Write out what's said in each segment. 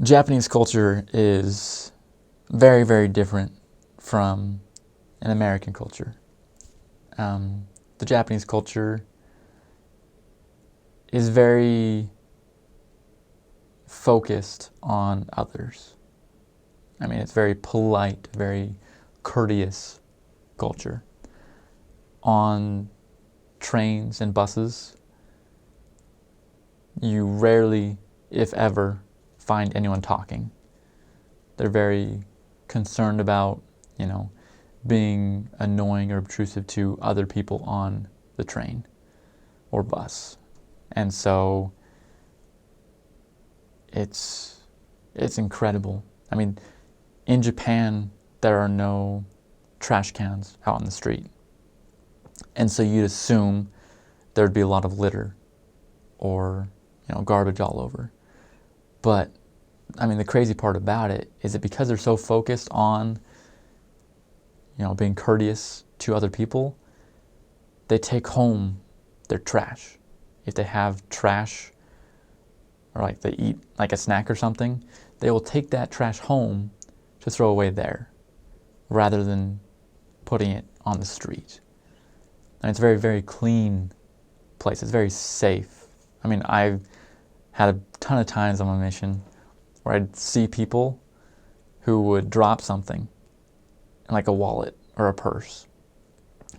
Japanese culture is very, very different from an American culture. The Japanese culture is very focused on others. I mean, it's very polite, very courteous culture. On trains and buses, you rarely, if ever, find anyone talking. They're very concerned about, being annoying or obtrusive to other people on the train or bus. And so it's incredible. I mean, in Japan, there are no trash cans out on the street. And so you'd assume there'd be a lot of litter or, garbage all over. But, I mean, the crazy part about it is that because they're so focused on, being courteous to other people, they take home their trash. If they have trash or like they eat like a snack or something, they will take that trash home to throw away there rather than putting it on the street. And it's a very, very clean place. It's very safe. I mean, I've had a ton of times on my mission where I'd see people who would drop something, like a wallet or a purse,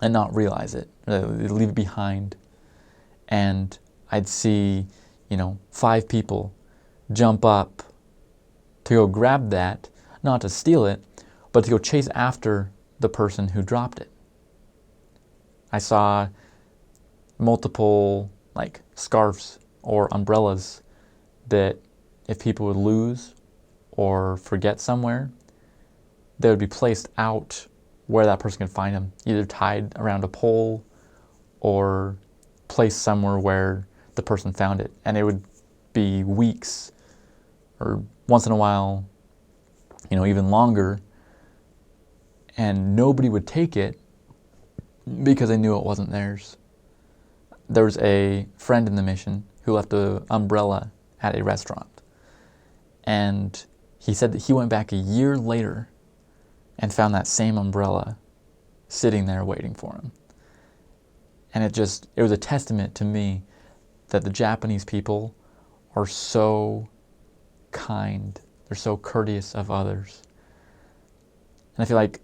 and not realize it. They'd leave it behind. And I'd see, 5 people jump up to go grab that, not to steal it, but to go chase after the person who dropped it. I saw multiple scarves or umbrellas that if people would lose or forget somewhere, they would be placed out where that person could find them, either tied around a pole or placed somewhere where the person found it. And it would be weeks or once in a while, even longer, and nobody would take it because they knew it wasn't theirs. There was a friend in the mission who left an umbrella at a restaurant. And he said that he went back a year later and found that same umbrella sitting there waiting for him. And it was a testament to me that the Japanese people are so kind. They're so courteous of others. And I feel like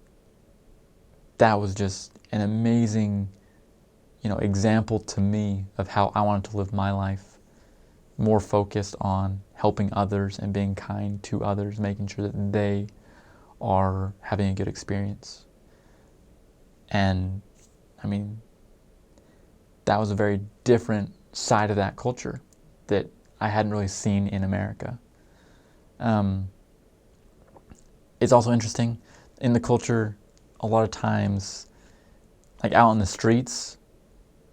that was just an amazing, example to me of how I wanted to live my life, more focused on helping others and being kind to others, making sure that they are having a good experience. And, I mean, that was a very different side of that culture that I hadn't really seen in America. It's also interesting, in the culture, a lot of times, out in the streets,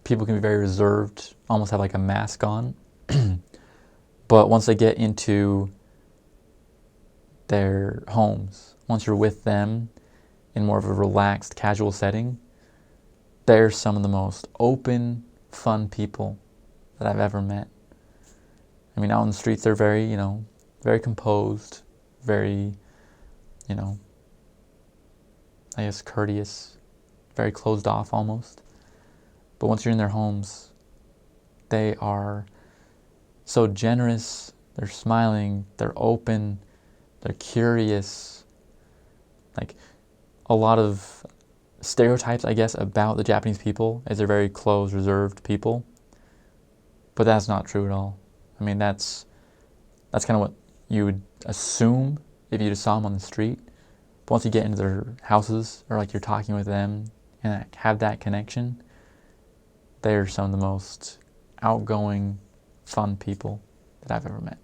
people can be very reserved, almost have a mask on. But once they get into their homes, once you're with them in more of a relaxed, casual setting, they're some of the most open, fun people that I've ever met. I mean, out on the streets, they're very, very composed, very, I guess courteous, very closed off almost. But once you're in their homes, they are so generous, they're smiling, they're open, they're curious. A lot of stereotypes, I guess, about the Japanese people is they're very closed, reserved people. But that's not true at all. I mean, that's kind of what you would assume if you just saw them on the street. But once you get into their houses or you're talking with them and have that connection, they're some of the most outgoing, fun people that I've ever met.